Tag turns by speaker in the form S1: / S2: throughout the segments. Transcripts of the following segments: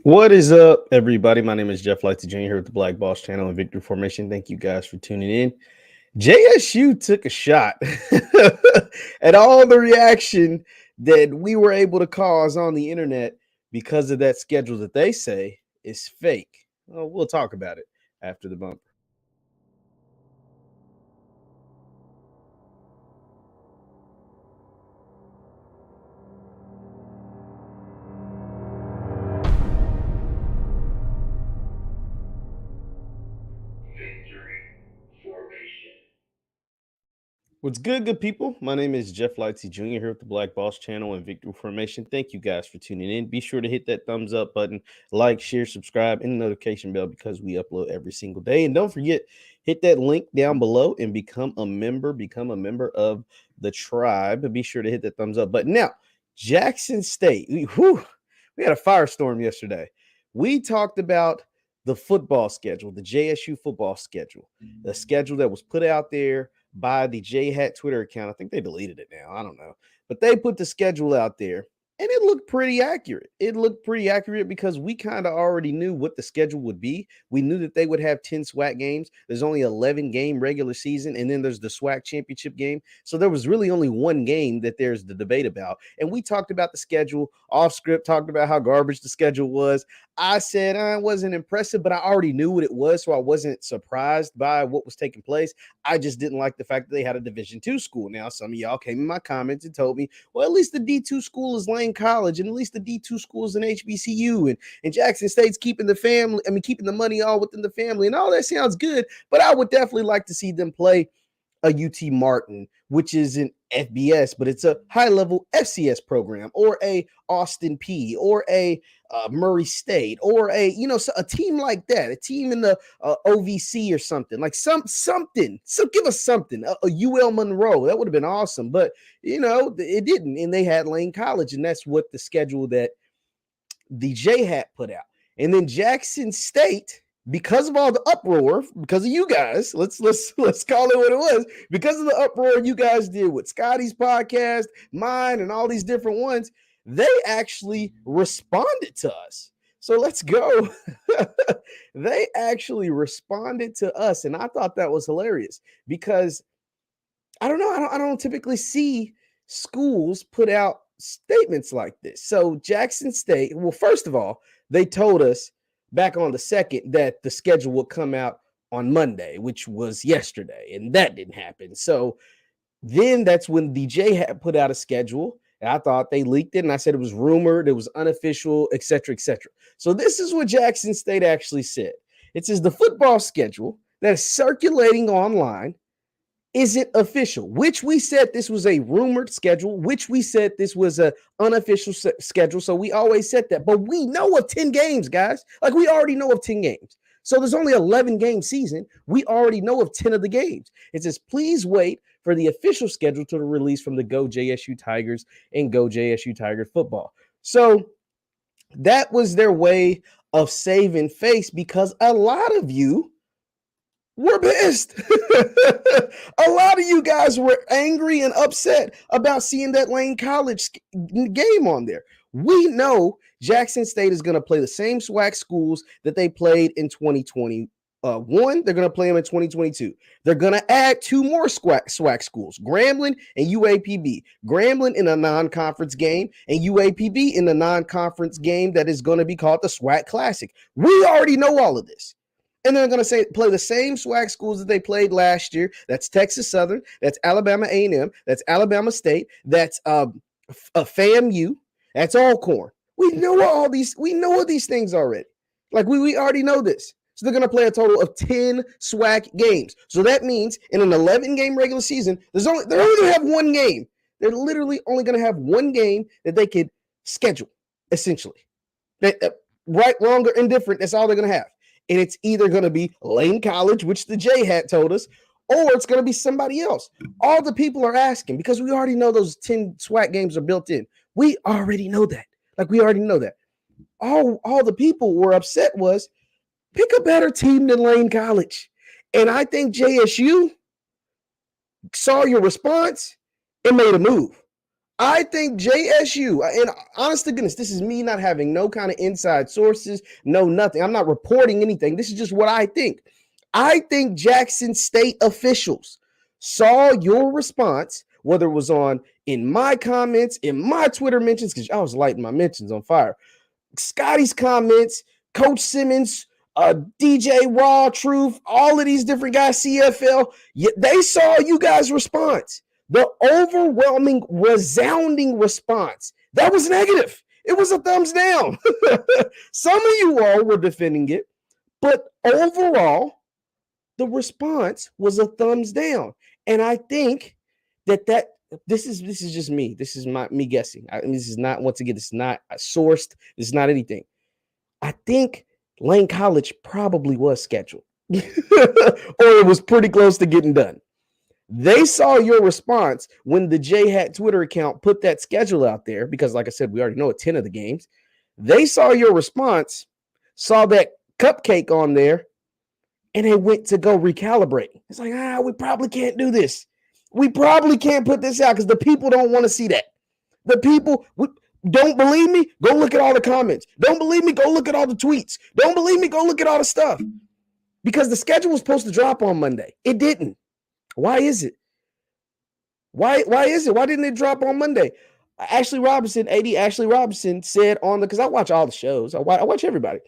S1: What is up, everybody? My name is JeffLightsYJr here with the Black Boss Channel and Victory Formation. Thank you guys for tuning in. JSU took a shot at all the reaction that we were able to cause on the internet because of that schedule that they say is fake. Well, we'll talk about it after the bumper. What's good people? My name is JeffLightsYJr here with the Black Boss Channel and Victory Formation. Thank you guys for tuning in. Be sure to hit that thumbs up button, like, share, subscribe, and the notification bell because we upload every single day. And don't forget, hit that link down below and become a member. Become a member of the tribe. Be sure to hit that thumbs up button. Now, Jackson State. We had a firestorm yesterday. We talked about the football schedule, the JSU football schedule, the schedule that was put out there by the J-Hat Twitter account. I think they deleted it now. I don't know. But they put the schedule out there and it looked pretty accurate. It looked pretty accurate because we kind of already knew what the schedule would be. We knew that they would have 10 SWAC games. There's only 11 game regular season, and then there's the SWAC championship game. So there was really only one game that there's the debate about. And we talked about the schedule off script, talked about how garbage the schedule was. I said I wasn't impressive, but I already knew what it was, so I wasn't surprised by what was taking place. I just didn't like the fact that they had a Division II school. Now, some of y'all came in my comments and told me, well, at least the D2 school is Lane College, and at least the D2 school is an HBCU, and Jackson State's keeping keeping the money all within the family, and all that sounds good, but I would definitely like to see them play a UT Martin, which is an FBS, but it's a high-level FCS program, or a Austin P, or a Murray State, or a team like that, a team in the OVC or something, like something. So give us something, a UL Monroe. That would have been awesome, but it didn't, and they had Lane College, and that's what the schedule that the J-Hat put out. And then Jackson State, because of all the uproar, because of you guys, let's call it what it was, because of the uproar you guys did with Scotty's podcast, mine, and all these different ones, they actually responded to us. So let's go. They actually responded to us, and I thought that was hilarious because I don't know, I don't typically see schools put out statements like this. So Jackson State, well, first of all, they told us back on the 2nd that the schedule would come out on Monday, which was yesterday, and that didn't happen. So then that's when the J-Hat put out a schedule, and I thought they leaked it, and I said it was rumored, it was unofficial, etc., etc. So this is what Jackson State actually said. It says the football schedule that is circulating online isn't official, which we said this was a rumored schedule, which we said this was an unofficial schedule. So we always said that, but we know of 10 games, guys. Like, we already know of 10 games. So there's only 11 game season. We already know of 10 of the games. It says, please wait for the official schedule to release from the Go JSU Tigers and Go JSU Tiger football. So that was their way of saving face because a lot of you we're pissed. A lot of you guys were angry and upset about seeing that Lane College game on there. We know Jackson State is going to play the same SWAC schools that they played in 2021. They're going to play them in 2022. They're going to add 2 more SWAC schools, Grambling and UAPB. Grambling in a non-conference game and UAPB in a non-conference game that is going to be called the SWAC Classic. We already know all of this. And they're going to play the same SWAC schools that they played last year. That's Texas Southern. That's Alabama A&M. That's Alabama State. That's FAMU. That's Alcorn. We know all these. We know all these things already. Like we already know this. So they're going to play a total of 10 SWAC games. So that means in an 11-game regular season, they're only going to have one game. They're literally only going to have one game that they could schedule, essentially. Right, wrong, or indifferent, that's all they're going to have. And it's either going to be Lane College, which the J-Hat told us, or it's going to be somebody else. All the people are asking, because we already know those 10 SWAC games are built in. We already know that. Like, we already know that. All the people were upset was, pick a better team than Lane College. And I think JSU saw your response and made a move. I think JSU, and honest to goodness, this is me not having no kind of inside sources, no nothing. I'm not reporting anything. This is just what I think. I think Jackson State officials saw your response, whether it was on in my comments, in my Twitter mentions, because I was lighting my mentions on fire. Scotty's comments, Coach Simmons, DJ Raw, Truth, all of these different guys, CFL, they saw you guys' response. The overwhelming, resounding response, that was negative. It was a thumbs down. Some of you all were defending it, but overall, the response was a thumbs down. And I think that this is just me. This is me guessing. This is not, once again, this is not sourced. This is not anything. I think Lane College probably was scheduled or it was pretty close to getting done. They saw your response when the J-Hat Twitter account put that schedule out there, because like I said, we already know 10 of the games. They saw your response, saw that cupcake on there, and they went to go recalibrate. It's like, we probably can't do this. We probably can't put this out because the people don't want to see that. The people don't believe me? Go look at all the comments. Don't believe me? Go look at all the tweets. Don't believe me? Go look at all the stuff. Because the schedule was supposed to drop on Monday. It didn't. Why is it? Why is it? Why didn't it drop on Monday? Ashley Robinson said on because I watch all the shows. I watch everybody.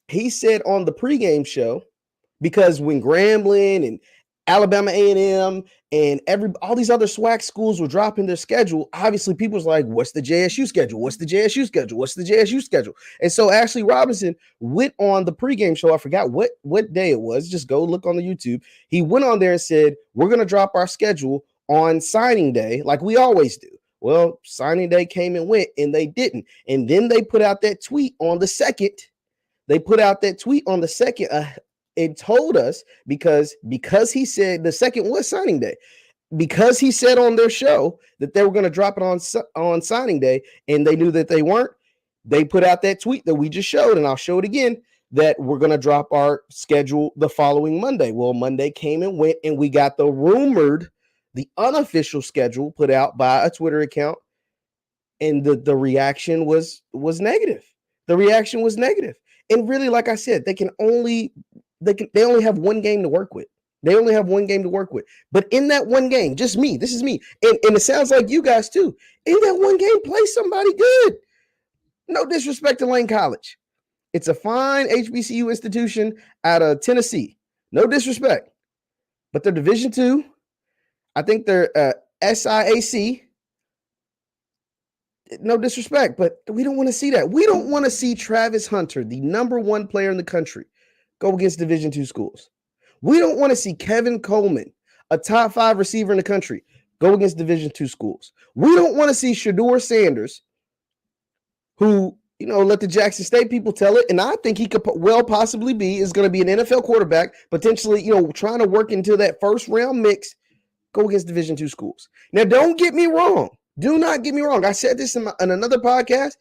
S1: He said on the pregame show, because when Grambling and Alabama A&M and all these other SWAC schools were dropping their schedule, obviously people was like, what's the JSU schedule? What's the JSU schedule? What's the JSU schedule? And so Ashley Robinson went on the pregame show. I forgot what day it was. Just go look on the YouTube. He went on there and said, we're going to drop our schedule on signing day like we always do. Well, signing day came and went, and they didn't. And then they put out that tweet on the 2nd. It told us because he said the 2nd was signing day, because he said on their show that they were going to drop it on signing day, and they knew that they weren't. They put out that tweet that we just showed, and I'll show it again, that we're going to drop our schedule the following Monday. Well, Monday came and went, and we got the unofficial schedule put out by a Twitter account, and the reaction was negative. The reaction was negative. And really, like I said, they only have one game to work with. But in that one game, just me, this is me. And it sounds like you guys too. In that one game, play somebody good. No disrespect to Lane College. It's a fine HBCU institution out of Tennessee. No disrespect. But they're Division II. I think they're SIAC. No disrespect, but we don't want to see that. We don't want to see Travis Hunter, the number 1 player in the country, go against Division II schools. We don't want to see Kevin Coleman, a top 5 receiver in the country, go against Division II schools. We don't want to see Shedeur Sanders, who, let the Jackson State people tell it, and I think he could possibly is going to be an NFL quarterback, potentially, trying to work into that first round mix, go against Division II schools. Now, don't get me wrong. Do not get me wrong. I said this in another podcast.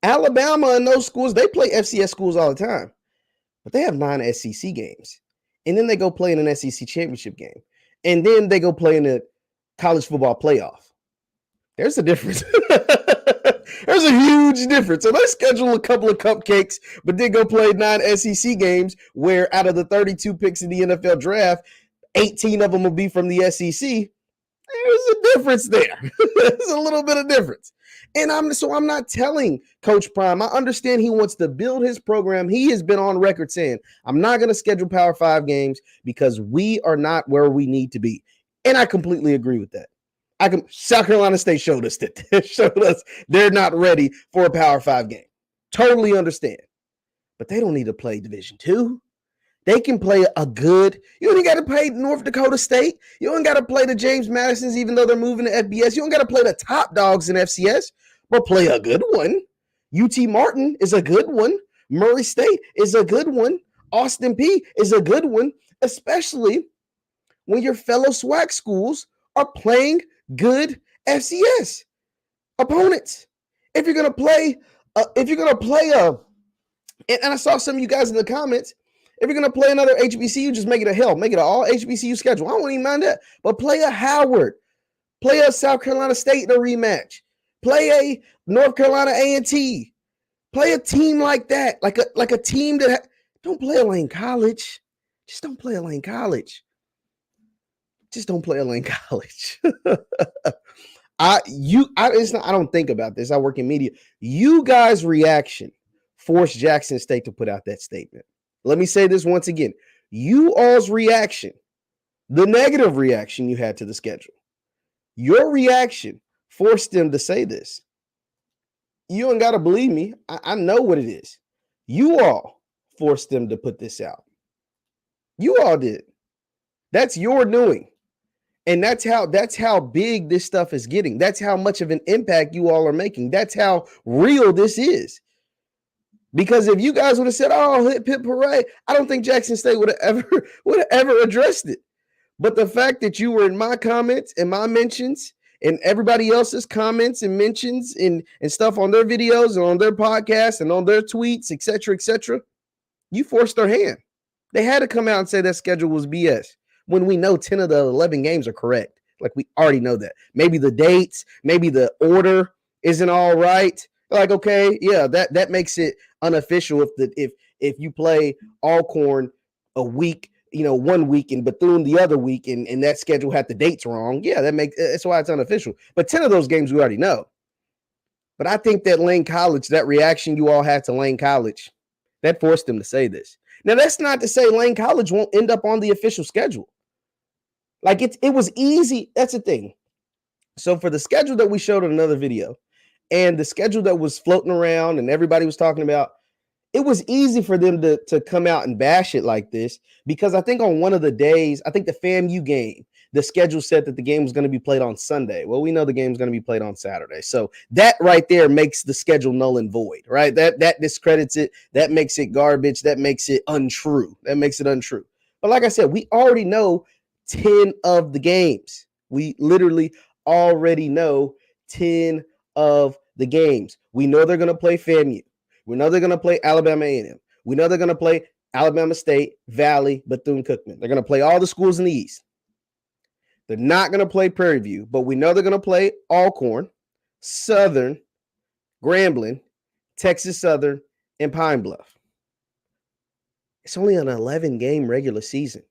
S1: Alabama and those schools, they play FCS schools all the time. But they have 9 SEC games. And then they go play in an SEC championship game. And then they go play in the college football playoff. There's a difference. There's a huge difference. So let's schedule a couple of cupcakes, but then go play 9 SEC games where out of the 32 picks in the NFL draft, 18 of them will be from the SEC. There's a difference there. There's a little bit of difference. And I'm not telling Coach Prime. I understand he wants to build his program. He has been on record saying, I'm not going to schedule Power 5 games because we are not where we need to be. And I completely agree with that. South Carolina State showed us they're not ready for a Power 5 game. Totally understand. But they don't need to play Division II. They can play you ain't got to play North Dakota State. You ain't got to play the James Madisons, even though they're moving to FBS. You don't got to play the top dogs in FCS, but play a good one. UT Martin is a good one. Murray State is a good one. Austin Peay is a good one, especially when your fellow SWAC schools are playing good FCS opponents. If you're going to play, and I saw some of you guys in the comments, if you're going to play another HBCU, just make it an all HBCU schedule. I don't even mind that. But play a Howard. Play a South Carolina State in a rematch. Play a North Carolina A&T. Play a team like that, like a team that don't play a Lane College. Just don't play a Lane College. Just don't play a Lane College. I don't think about this. I work in media. You guys' reaction forced Jackson State to put out that statement. Let me say this once again. You all's reaction, the negative reaction you had to the schedule, your reaction forced them to say this. You ain't got to believe me. I know what it is. You all forced them to put this out. You all did. That's your doing. And that's how big this stuff is getting. That's how much of an impact you all are making. That's how real this is. Because if you guys would have said, "Oh, hip hip hooray," I don't think Jackson State would have ever addressed it. But the fact that you were in my comments and my mentions and everybody else's comments and mentions and stuff on their videos and on their podcasts and on their tweets, etc., you forced their hand. They had to come out and say that schedule was BS when we know 10 of the 11 games are correct. Like, we already know that. Maybe the dates, maybe the order isn't all right. Like, okay, yeah, that makes it unofficial if you play Alcorn a week, 1 week, and Bethune the other week, and that schedule had the dates wrong. Yeah, that's why it's unofficial. But 10 of those games we already know. But I think that Lane College, that reaction you all had to Lane College, that forced them to say this. Now, that's not to say Lane College won't end up on the official schedule. Like, it was easy. That's the thing. So for the schedule that we showed in another video and the schedule that was floating around and everybody was talking about, it was easy for them to come out and bash it like this, because I think on one of the days, I think the FAMU game, the schedule said that the game was going to be played on Sunday. Well, we know the game's going to be played on Saturday. So that right there makes the schedule null and void, right? That discredits it. That makes it garbage. That makes it untrue. But like I said, we already know 10 of the games. We literally already know 10 of the games. We know they're going to play FAMU. We know they're going to play Alabama A&M. We know they're going to play Alabama State, Valley, Bethune-Cookman. They're going to play all the schools in the East. They're not going to play Prairie View, but we know they're going to play Alcorn, Southern, Grambling, Texas Southern, and Pine Bluff. It's only an 11-game regular season.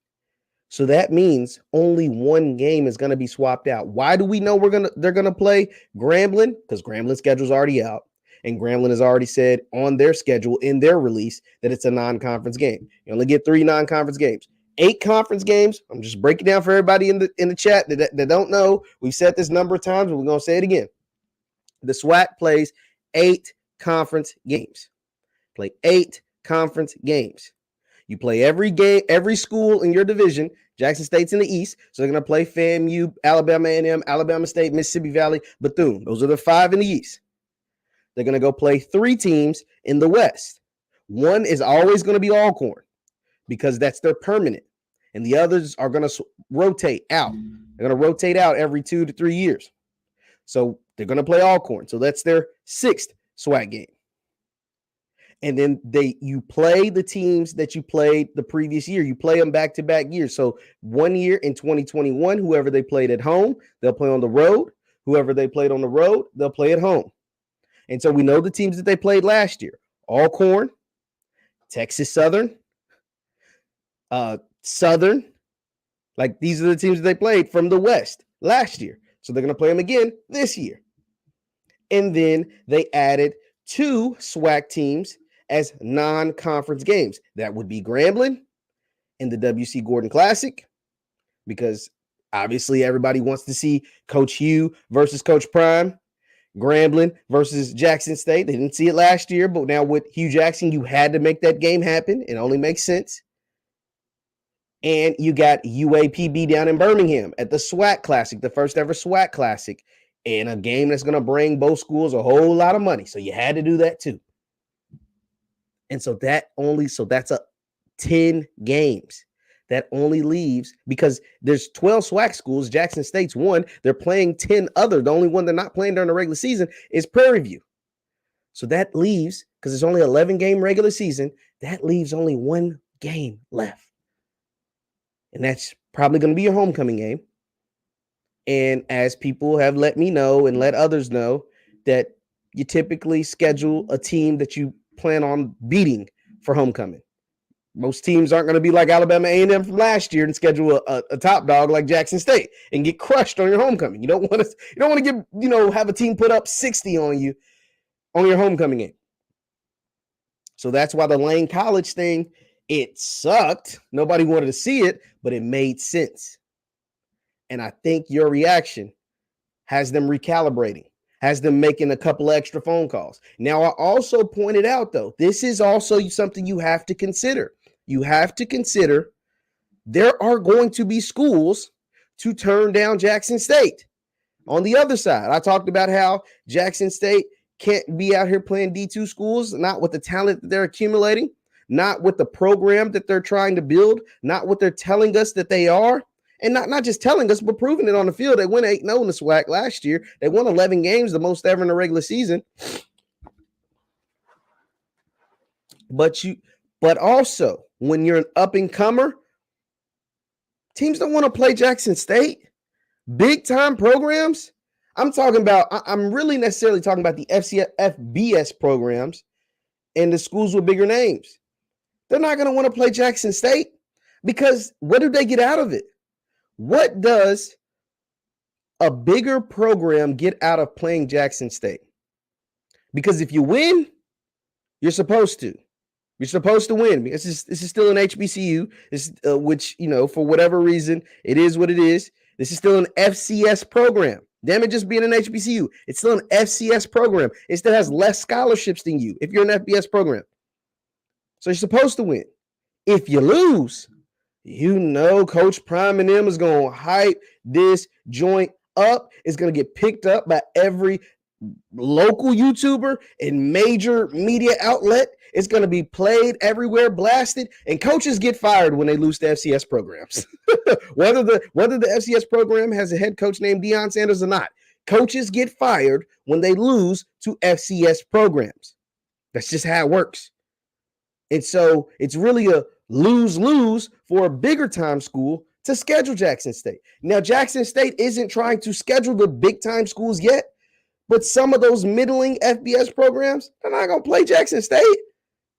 S1: So that means only one game is going to be swapped out. Why do we know they're going to play Grambling? Because Grambling's schedule's already out. And Grambling has already said on their schedule, in their release, that it's a non-conference game. You only get 3 non-conference games. 8 conference games. I'm just breaking down for everybody in the chat that don't know. We've said this number of times, but we're going to say it again. The SWAC plays 8 conference games. Play 8 conference games. You play every game, every school in your division. Jackson State's in the East, so they're going to play FAMU, Alabama A&M, Alabama State, Mississippi Valley, Bethune. Those are the 5 in the East. They're going to go play 3 teams in the West. One is always going to be Alcorn because that's their permanent. And the others are going to rotate out. They're going to rotate out every 2 to 3 years. So they're going to play Alcorn. So that's their 6th SWAC game. And then you play the teams that you played the previous year. You play them back-to-back years. So 1 year in 2021, whoever they played at home, they'll play on the road. Whoever they played on the road, they'll play at home. And so we know the teams that they played last year. Alcorn, Texas Southern, Southern. Like, these are the teams that they played from the West last year. So they're going to play them again this year. And then they added 2 SWAC teams as non-conference games. That would be Grambling in the W.C. Gordon Classic, because obviously everybody wants to see Coach Hugh versus Coach Prime. Grambling versus Jackson State. They didn't see it last year, but now with Hugh Jackson, you had to make that game happen. It only makes sense. And you got UAPB down in Birmingham at the SWAC Classic, the first ever SWAC Classic, in a game that's going to bring both schools a whole lot of money. So you had to do that too. And so that's 10 games. That only leaves, because there's 12 SWAC schools. Jackson State's one. They're playing 10 other. The only one they're not playing during the regular season is Prairie View. So that leaves, because it's only 11-game regular season, that leaves only 1 game left. And that's probably going to be your homecoming game. And as people have let me know and let others know, that you typically schedule a team that you plan on beating for homecoming. Most teams aren't going to be like Alabama A&M from last year and schedule a top dog like Jackson State and get crushed on your homecoming. You don't want to get, have a team put up 60 on you on your homecoming game. So that's why the Lane College thing, it sucked. Nobody wanted to see it, but it made sense. And I think your reaction has them recalibrating, has them making a couple extra phone calls. Now, I also pointed out, though, this is also something you have to consider. You have to consider there are going to be schools to turn down Jackson State. On the other side, I talked about how Jackson State can't be out here playing D2 schools, not with the talent that they're accumulating, not with the program that they're trying to build, not what they're telling us that they are. And not just telling us, but proving it on the field. They went 8-0 in the SWAC last year. They won 11 games, the most ever in the regular season. But also, when you're an up-and-comer, teams don't want to play Jackson State. Big-time programs. I'm really necessarily talking about the FBS programs and the schools with bigger names. They're not going to want to play Jackson State because what do they get out of it? What does a bigger program get out of playing Jackson State? Because if you win, you're supposed to. You're supposed to win. This is still an HBCU, which, for whatever reason, it is what it is. This is still an FCS program. Damn it, just being an HBCU. It's still an FCS program. It still has less scholarships than you if you're an FBS program. So you're supposed to win. If you lose, Coach Prime and them is going to hype this joint up. It's going to get picked up by every local YouTuber and major media outlet. It's going to be played everywhere, blasted, and coaches get fired when they lose to FCS programs. whether the FCS program has a head coach named Deion Sanders or not, coaches get fired when they lose to FCS programs. That's just how it works. And so it's really a lose-lose for a bigger time school to schedule Jackson State. Now, Jackson State isn't trying to schedule the big time schools yet, but some of those middling FBS programs, they're not going to play Jackson State.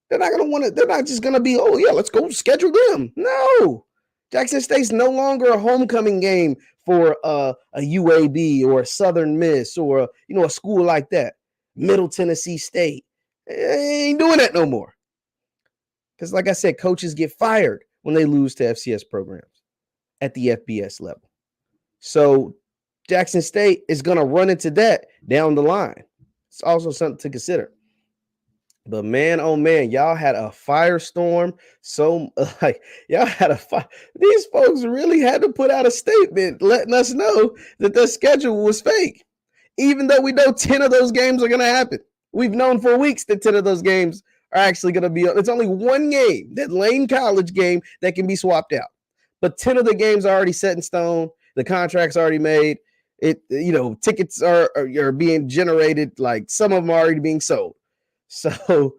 S1: They're not going to want to, they're not just going to be, oh yeah, let's go schedule them. No, Jackson State's no longer a homecoming game for a UAB or a Southern Miss or, a school like that. Middle Tennessee State. They ain't doing that no more. Because like I said, coaches get fired when they lose to FCS programs at the FBS level. So Jackson State is going to run into that down the line. It's also something to consider. But man, oh man, y'all had a firestorm. These folks really had to put out a statement letting us know that the schedule was fake. Even though we know 10 of those games are going to happen. We've known for weeks that 10 of those games are actually going to be, it's only one game, that Lane College game, that can be swapped out. But 10 of the games are already set in stone. The contract's already made. Tickets are being generated. Like some of them are already being sold. So,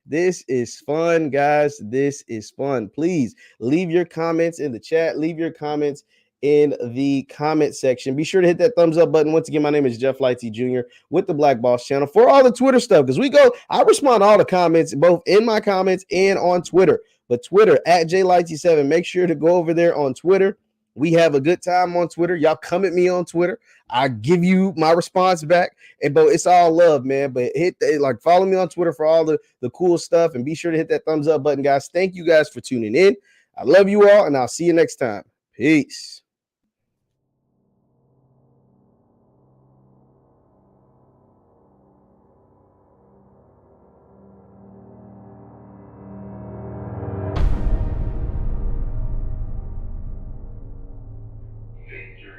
S1: this is fun, guys. This is fun. Please leave your comments in the chat. Leave your comments in the comment section. Be sure to hit that thumbs up button. Once again, my name is JeffLightsYJr with the Black Boss channel for all the Twitter stuff. Because I respond to all the comments, both in my comments and on Twitter. But Twitter at JLightsy7. Make sure to go over there on Twitter. We have a good time on Twitter. Y'all come at me on Twitter. I give you my response back. But it's all love, man. But follow me on Twitter for all the cool stuff. And be sure to hit that thumbs up button, guys. Thank you guys for tuning in. I love you all, and I'll see you next time. Peace.